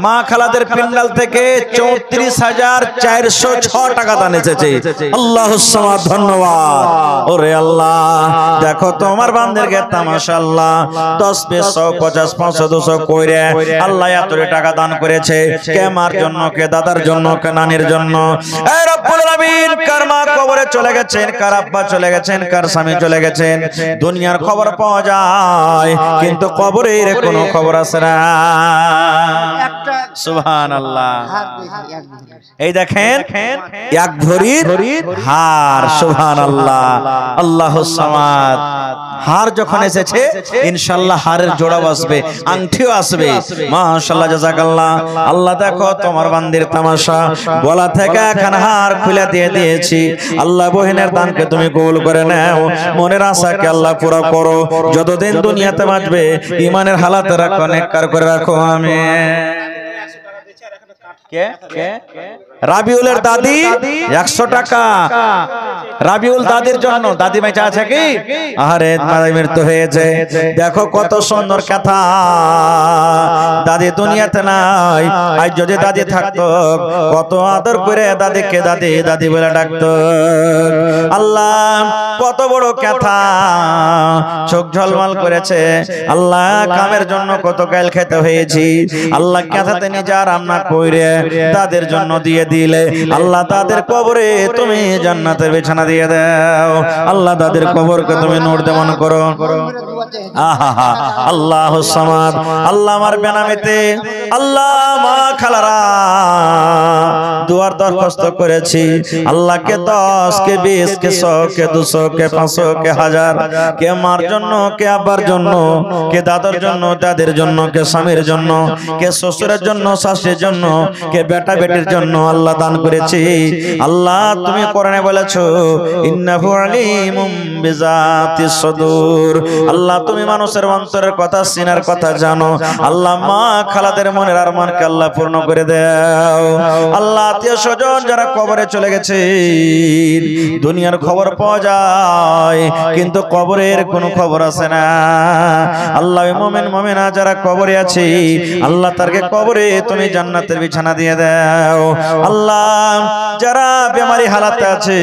মা খালাদের পিন্ডাল থেকে 34,406 টাকা দান এসেছে। আল্লাহুস সামাদ, ধন্যবাদ। ওরে আল্লাহ দেখো তোমার বান্দাদেরকে মাশাআল্লাহ 10 100 50 500 200 কইরে আল্লাহ এত টাকা দান করেছে। কে মার জন্য, কে দাদার জন্য, কে নানির জন্য। এই রব্বুল আলামিন কার মা কবরে চলে গেছেন, কার আব্বা চলে গেছেন, কার স্বামী চলে গেছেন, দুনিয়ার খবর পাওয়া যায় কিন্তু কবরের কোনো খবর আছে না। সুবহানাল্লাহ। এই দেখেন 1 ভরির হার। সুবহানাল্লাহ। আল্লাহুস সামাদ। হার যখন এসেছে ইনশাআল্লাহ হারের জোড়াও আসবে, আংটিও আসবে। মাশাআল্লাহ জাযাকাল্লাহ। আল্লাহ দেখো তোমার বান্দির তামাশা, গলা থেকে এখন হার খুলে দিয়ে দিয়েছি। আল্লাহ বহিনের দানকে তুমি কবুল করে নাও, মনের আশাকে আল্লাহ পুরো করো, যতদিন দুনিয়াতে বাঁচবে ঈমানের হালাতে রাখো, নেককার করে রাখো। আমিন। কে কে রাবিউলের দাদি 100 টাকা। রাবিউল দাদির জন্য। দাদি বেঁচে আছে কি? আরে দাদি মৃত্যু হয়েছে। দেখো কত সুন্দর কথা। দাদি দুনিয়াতে নাই, আজ যদি দাদি থাকতো কত আদর করে দাদিকে দাদি দাদি বলে ডাকতো। আল্লাহ কত বড় কথা, চোখ ঝলমল করেছে। আল্লাহ কামের জন্য কত কাল খেতে হয়েছি। আল্লাহ কথাতে নিজে আরাম না কইরে তাদের জন্য দিয়ে দিলে আল্লাহ তাদের কবরে তুমি জান্নাতের বিছানা দিয়ে দাও। আল্লাহ তাদের কবরকে তুমি নূর দেমন করো। আহা আল্লাহুস সামাদ। আল্লাহ আমার বেনামিতে আল্লাহ মা খালারা দুয়ার দরখাস্ত করেছি। আল্লাহকে 10 কে 20 কে 100 কে 200 কে 500 কে 1000, কে মার জন্য, কে আব্বার জন্য, কে দাদার জন্য, দাদের জন্য, কে স্বামীর জন্য, কে শ্বশুরের জন্য, শাশুড়ির জন্য, কে বেটা বেটির জন্য আল্লাহ দান করেছি। আল্লাহ তুমি কোরআনে বলেছো ইন্নাহু আলিমুম বিজাতিস সুদূর। আল্লাহ তুমি মানুষের অন্তরের কথা, সিনার কথা জানো। আল্লাহ মা খালাদের মনের আরমানকে আল্লাহ পূর্ণ করে দাও। আল্লাহ আত্মীয় স্বজন যারা কবরে চলে গেছে, দুনিয়ার খবর পাওয়া যায় কিন্তু কবরের কোনো খবর আসে না। আল্লাহ মুমিন মুমিনা যারা কবরে আছে আল্লাহ তারকে কবরে তুমি জান্নাতের বিছানা দিয়ে দাও। আল্লাহ যারা বেমারি হালাতে আছে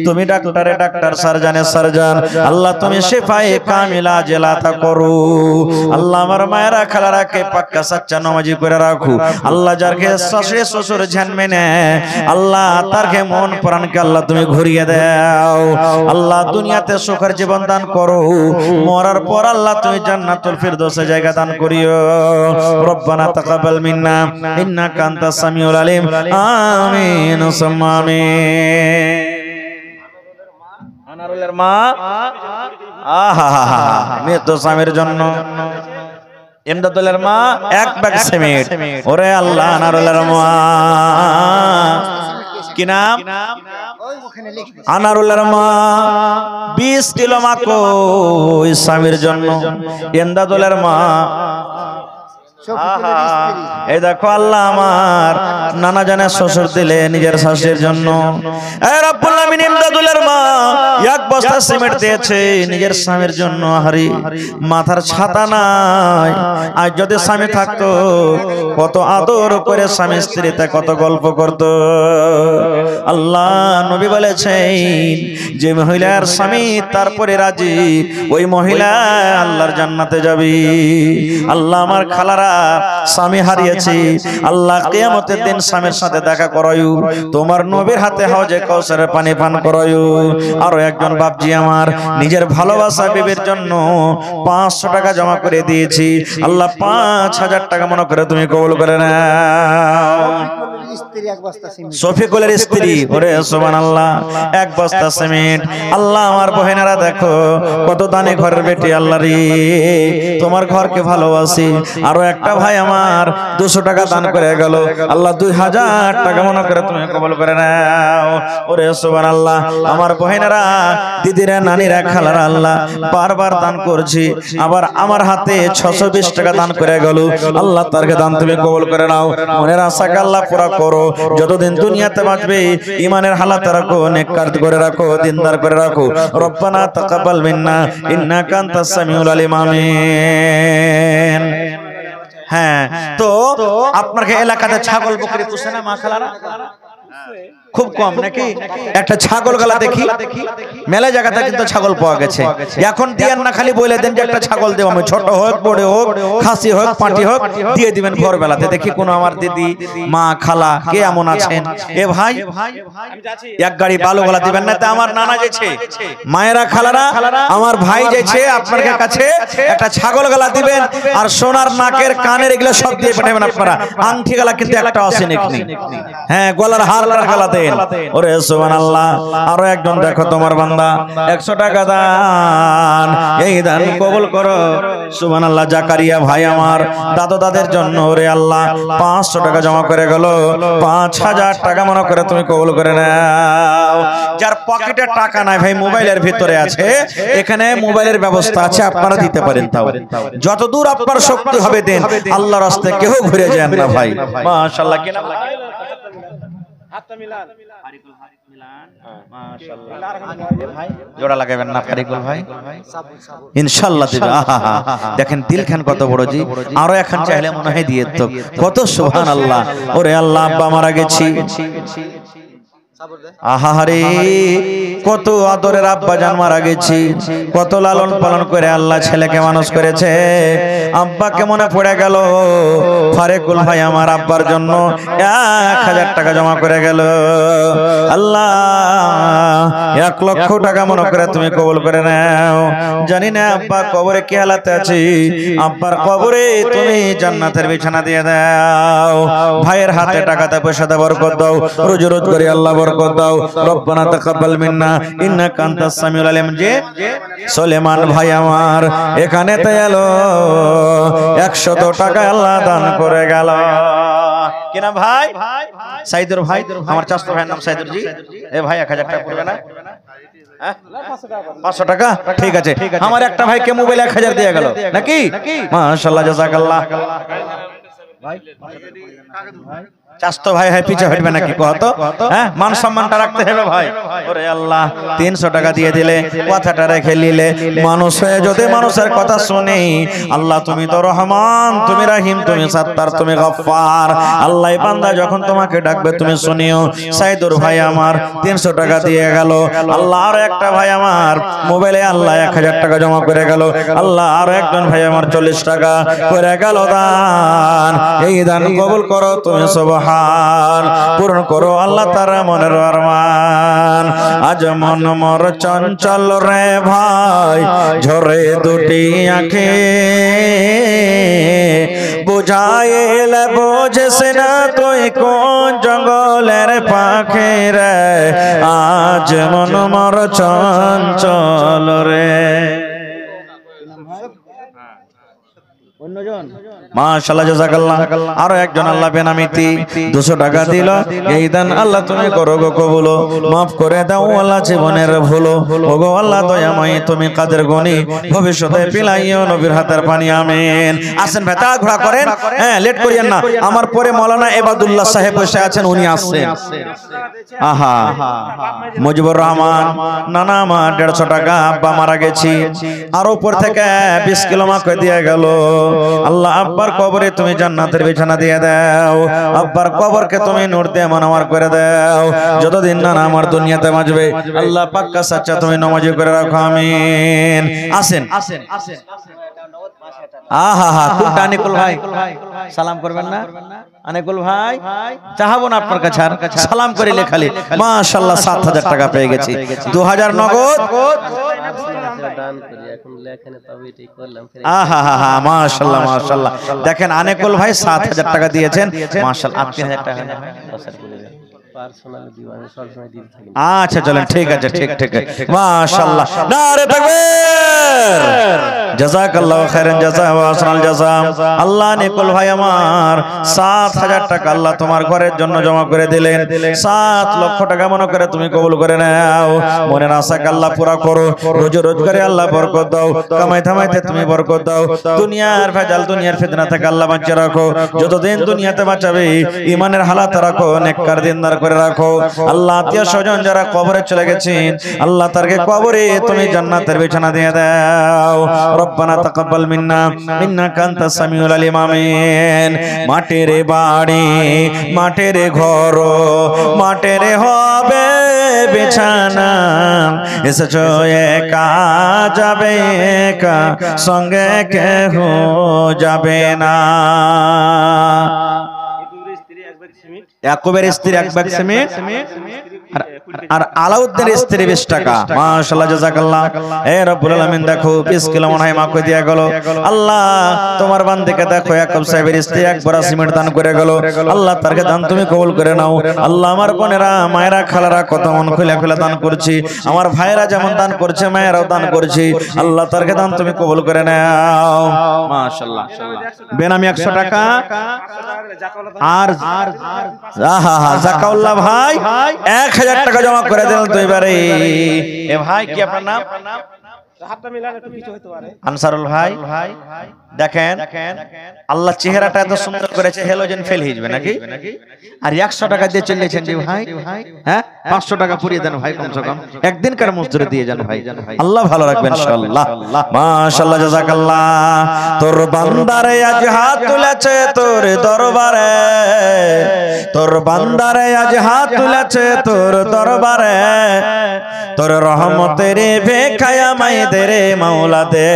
তুমি ডাক্তারে ডাক্তার, সার্জনে সার্জন, আল্লাহ তুমি শিফায়ে কামিলা জেলাতা করো। আল্লাহ আমার মায়েরা খালারাকে পাক্কা সাচ্চা নামাজি করে রাখো। আল্লাহ যারকে শাশুড়ি শ্বশুর ঝ্যান মেনে আল্লাহ তারকে মন প্রাণকে আল্লাহ তুমি ঘুরিয়ে দাও। আল্লাহ দুনিয়াতে সুখের জীবন দান করো, মরার পর আল্লাহ তুমি জান্নাতুল ফিরদৌসে জায়গা দান করিও। রব্বানা তাকাব্বাল মিন্না ইন্নাকা আনতাস সামিউল আলিম। আমিন সুম্মা আমিন। আনারুলের মা আহা মৃত্যু স্বামীর জন্য ইমদাদুলের মা এক ব্যাগ সিমেন্ট। ওরে আল্লাহ, আনারুলের মা কি নাম? আনারুলের মা 20 কিলো মাকো স্বামীর জন্য। ইমদাদুলের মা এই দেখো আল্লাহ আমার নানা জানে শ্বশুর দিলে নিজের শাশুড়ির জন্য। রব্বুল আমিন ইমদাদুলের মা এক বস্তা সিমেন্ট দিয়েছে নিজের স্বামীর জন্য। হারি মাথার ছাতা নাই। আর যদি স্বামী থাকতো কত আদর করে স্বামী স্ত্রীতে কত গল্প করত। আল্লাহ নবী বলেছেন যে মহিলার স্বামী তারপরে রাজি, ওই মহিলা আল্লাহর জান্নাতে যাবে। আল্লাহ আমার খালারা স্বামী হারিয়েছি, আল্লাহ কিয়ামতের দিন স্বামীর সাথে দেখা করায়ু, তোমার নবীর হাতে হাওজে কাউসারের পানি পান করায়ু। আরো একজন বাপজি আমার নিজের ভালোবাসা বিবির জন্য 500 টাকা জমা করে দিয়েছি। আল্লাহ 5000 টাকা মনে করে তুমি কবুল করে নাও। শফিকুলের স্ত্রী, ওরে সুবহানাল্লাহ, এক বস্তা সিমেন্ট। আল্লাহ আমার বহেনারা দেখো কত দানে ঘরের বেটি। আল্লাহ রে তোমার ঘরকে ভালোবাসি। আরো একটা ভাই আমার 200 টাকা দান করে গেল। আল্লাহ 2000 টাকা মনে করে তুমি কবুল করে নাও। ওরে সুবহানাল্লাহ, আমার বহেনারা, দিদিরা, নানিরা, খালারা আল্লাহ বারবার দান করছি। আবার আমার হাতে 620 টাকা দান করে গেল। আল্লাহ তারকে দান তুমি কবুল করে নাও। মনের আশাকে আল্লাহ পুরা করো। যতদিন দুনিয়াতে বাঁচবে ঈমানের হালাত রাখো, নেককার করে রাখো, দিনদার করে রাখো। রব্বানা তাকাব্বাল মিন্না ইন্নাকা আনতাস সামিউল আলিম। আমিন। হ্যাঁ, তো আপনার এলাকাতে ছাগল বকরি পুষে না মা খালারা? খুব কম নাকি? একটা ছাগল গলা দেখি মেলা জায়গাতে কিন্তু ছাগল পাওয়া গেছে। এখন দিয়েন না, খালি বলে দেন যে একটা ছাগল দেব, আমি ছোট হোক বড় হোক, খাসি হোক পাঁটি হোক, দিয়ে দিবেন ভোরবেলাতে। দেখি কোন আমার দিদি, মা, খালা কে এমন আছেন? এ ভাই এক গাড়ি বালু গলা দিবেন না। তা আমার নানা যেছে, মায়েরা, খালারা, আমার ভাই যেছে আপনার কাছে একটা ছাগল গলা দিবেন। আর সোনার নাকের কানের এগুলো সব দিয়ে পাঠাবেন আপনারা। আংটি গলা কিন্তু একটা আসেনি। হ্যাঁ, গলার হার গলা দেন। ওরে সুবহানাল্লাহ। আরো একজন দেখো তোমার বান্দা 100 টাকা দান, এই দান কবুল করো। সুবহানাল্লাহ। জাকারিয়া ভাই আমার দাদা দাদের জন্য ওরে আল্লাহ 500 টাকা জমা করে গেল। 5000 টাকা মনে করে তুমি কবুল করে নাও। যার পকেটে টাকা নাই ভাই, মোবাইলের ভিতরে আছে, এখানে মোবাইলের ব্যবস্থা আছে, আপনারা দিতে পারেন। তাও যতদূর আপনার শক্তি হবে দেন। আল্লাহর রাস্তায় কেউ ঘুরে যান না ভাই। মাশাআল্লাহ। কি নাম? জোড়া লাগাবেন না ফারিকুল ভাই? ইনশাআল্লাহ দিবে। দেখেন দিলখান কত বড় জি। আরো এখন চাইলে মনে হয় দিয়ে তো কত সুবহানাল্লাহ। ওরে আল্লাহ, আব্বা মারা গেছি। আহারে কত আদরের আব্বা জান মারা গেছি, কত লালন পালন করে আল্লাহ ছেলেকে মানুষ করেছে। আব্বাকে মনে পড়ে গেল। ফারিকুল ভাই আমার আব্বার জন্য 1000 টাকা জমা করে গেল। আল্লাহ 1 লক্ষ টাকা মনে করে তুমি কবুল করে নাও। জানি না আব্বা কবরে কি হালাতে আছে, আব্বার কবরে তুমি জান্নাতের বিছানা দিয়ে দাও। ভাইয়ের হাতে টাকাতে পয়সাতে বরকত দাও, রোজ রোজ করে আল্লাহ বরকত দাও। রব্বানা তাকাব্বাল মিন্না ইন্নাকা আনতাস সামিউল আলিম। যে সুলেমান ভাই আমার এখানে তে এলো 100 টাকা আল্লাহ দান করে গেল। কিনা ভাই? সাইদুর ভাই, আমার চাচা ভাইয়ের নাম সাইদুর জি। এ ভাই 1000 টাকা পড়বে না? 500 টাকা ঠিক আছে। আমার একটা ভাইকে মোবাইল 1000 দিয়ে গেল নাকি? মাশাআল্লাহ, জাযাকাল্লাহ। চাস্তো ভাই হয় পিছে হটবে নাকি কত? হ্যাঁ, মান সম্মানটা রাখতে হবে ভাই। ওরে আল্লাহ 300 টাকা দিয়ে দিলে, কথাটা রেখে নিলে। মানুষ হয়ে যদি মানুষের কথা শুনি, আল্লাহ তুমি তো রহমান, তুমি রহিম, তুমি সাত্তার, তুমি গফফার। আল্লাহ বান্দা যখন তোমাকে ডাকবে তুমি শুনিও। সাইদুর ভাই আমার 300 টাকা দিয়ে গেল। আল্লাহ আর একটা ভাই আমার মোবাইলে আল্লাহ 1000 টাকা জমা করে গেল। আল্লাহ আর একজন ভাই আমার 40 টাকা করে গেল দান। এই দান কবুল করো তুমি সুবহান, পূরণ করো আল্লাহ তার মনের আরমান। আজ মন মোর চঞ্চল রে ভাই, ঝরে দুটি আঁখে, বুঝাইলে বোঝেস না তুই কোন জঙ্গলের পাখি রে। আজ মন মোর চঞ্চল রে। অন্যজন মাশাআল্লাহ জাযাকাল্লাহ। আরো একজন আল্লাহ বেনামিতি 200 টাকা দিল। এই দান আল্লাহ তুমি করো গো কবুল, মাফ করে দাও আল্লাহ জীবনের ভুল। ওগো আল্লাহ দয়াময় তুমি কাদের গনি, ভবিষ্যতে পিলাইও নবীর হাতের পানি আমিন। আসেন ভাই তাড়াহুড়া করেন, হ্যাঁ লেট করিয়েন না। আমার পরে মাওলানা এবাদুল্লাহ সাহেব বসে আছেন, উনি আসছেন। আহা মুজিবুর রহমান নানা আমার 150 টাকা, আব্বা মারা গেছি, আর উপর থেকে 20 কিলো মাকে দিয়ে গেল। আল্লাহ আব্বার কবরে তুমি জান্নাতের বিছানা দিয়ে দাও, আব্বার কবরকে তুমি নূর দিয়ে মানওয়ার করে দাও। যতদিন না আমার দুনিয়াতে বাঁচবে আল্লাহ পাক্কা সাচ্চা তুমি নামাজি করে রাখো আমিন। আসেন আহা হা খুব আনিকুল ভাই সালাম করবেন না? আনিকুল ভাই চাহাবো না আপনার কাছে, আর সালাম করে লেখালি মাশাআল্লাহ 7000 টাকা পেয়ে গেছি, 2000 নগদ। আহা হা হা মাশাআল্লাহ মাশাআল্লাহ। দেখেন আনিকুল ভাই 7000 টাকা দিয়েছেন মাশাআল্লাহ। আপনি 1000 টাকা আচ্ছা চলেন, ঠিক আছে, ঠিক ঠিক মাশাআল্লাহ। নারে তাকবীর, জাযাকাল্লাহু খাইরান জাযা ওয়া আহসানাল জাযা। আল্লাহ নিকুল ভাই আমার 7000 টাকা আল্লাহ তোমার ঘরের জন্য জমা করে দিলেন। 7 লক্ষ টাকা মনে করে তুমি কবুল করে নাও। মনের আশাকে আল্লাহ পুরা করো, রোজ রোজগারে আল্লাহ বরকত দাও, কামাই থামাইতে তুমি বরকত দাও। দুনিয়ার ভেজাল দুনিয়ার ফিতনা থেকে আল্লাহ বাঁচিয়ে রাখো। যতদিন দুনিয়াতে বাঁচাবে ঈমানের হালাত রাখো, নেককার দিনদার করে রাখো। আল্লাহ আত্মীয় স্বজন যারা কবরে চলে গেছেন আল্লাহ তারকে কবরে তুমি জান্নাতের বিছানা দিয়ে দাও। রব্বানা তাকাব্বাল মিন্না ইন্নাকা আনতাস সামিউল আলিম আমিন। মাটির বাড়ি মাটির ঘর মাটির হবে বিছানা, এসেছো একা যাবে একা, সঙ্গে কেহ যাবে না। ইয়াকুবের স্ত্রী 1 ব্যাগ সিমেন্ট আর আলাউদ্দিনের স্ত্রী 20 টাকা। মাশাআল্লাহ জাযাকাল্লাহ। হে রব্বুল আলামিন দেখো 20 কিলো মনে হয় মাকে দিয়া গেল। আল্লাহ তোমার বান্দাকে দেখো ইয়াকুব সাহেবের স্ত্রী 1 বড় সিমেন্ট দান করে গেল। আল্লাহ তারকে দান তুমি কবুল করে নাও। আল্লাহ আমার বোনেরা মায়েরা খালারা কত মন খুলে খুলে দান করছি, আমার ভাইরা যেমন দান করছে মায়েরাও দান করছি। আল্লাহ তারকে দান তুমি কবুল করে নাও মাশাআল্লাহ। বেনামি 100 টাকা আর আহা হা জাকাউল্লাহ ভাই 1000 টাকা জমা করে দিলেন তো এবারে। এ ভাই কি আপনার নাম? আনসারুল ভাই। দেখেন আল্লাহ চেহারাটা এত সুন্দর করেছে, হেলোজেন ফেল হয়ে যাবে নাকি? আর 100 টাকা দিয়ে চলেছেন যে ভাই, হ্যাঁ 500 টাকা পুরিয়ে দেন ভাই, কমসে কম একদিনকার মজদুরি দিয়ে যান ভাই। আল্লাহ ভালো রাখবেন ইনশাআল্লাহ। মাশাআল্লাহ জাযাকাল্লাহ। তোর বান্দারে আজ হাত তুলেছে তোর দরবারে, তোর বান্দারে আজ হাত তুলেছে তোর দরবারে, তোর রহমতের ভিখায়া মাই দেরে মাওলা দে,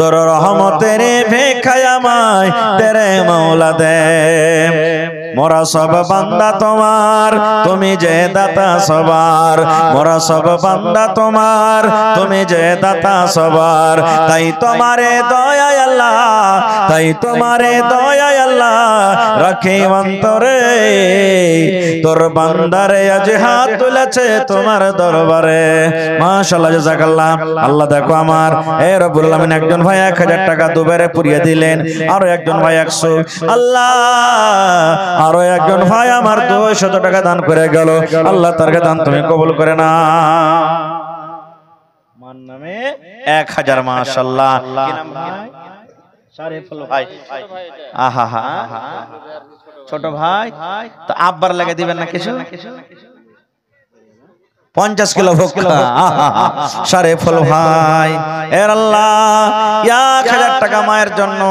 তোর রহমতের ভিখায়া মাই দেরে মাওলা দে। মোরা সব বান্দা তোমার, তুমি যে দাতা সবার, মোরা সব বান্দা তোমার, তুমি যে দাতা সবার। তাই তোমারে দয়া আল্লাহ, তাই তোমারে দয়া আল্লাহ রাখে অন্তরে, তোর বান্দারে আজ হাত তুলেছে তোমার দরবারে। মাশাআল্লাহ জাযাকাল্লাহ। আল্লাহ দেখো আমার এ রব্বুল আলামিন একজন ভাই 1000 টাকা দুবারে পুরিয়ে দিলেন, আরো একজন ভাই 100। আল্লাহ আরো একজন ভাই আমার 200 টাকা দান করে গেল। আল্লাহ তার দান তুমি কবুল করে না। মান নামে 1000 মাশাআল্লাহ। কি নাম ভাই? শারিফুল ভাই। আহা হা ছোট ভাই তো আব্বার লাগে দিবেন না কিছু? 50 কিলো ভুক্কা। শারিফুল ভাই এর আল্লাহ 1000 টাকা মায়ের জন্য।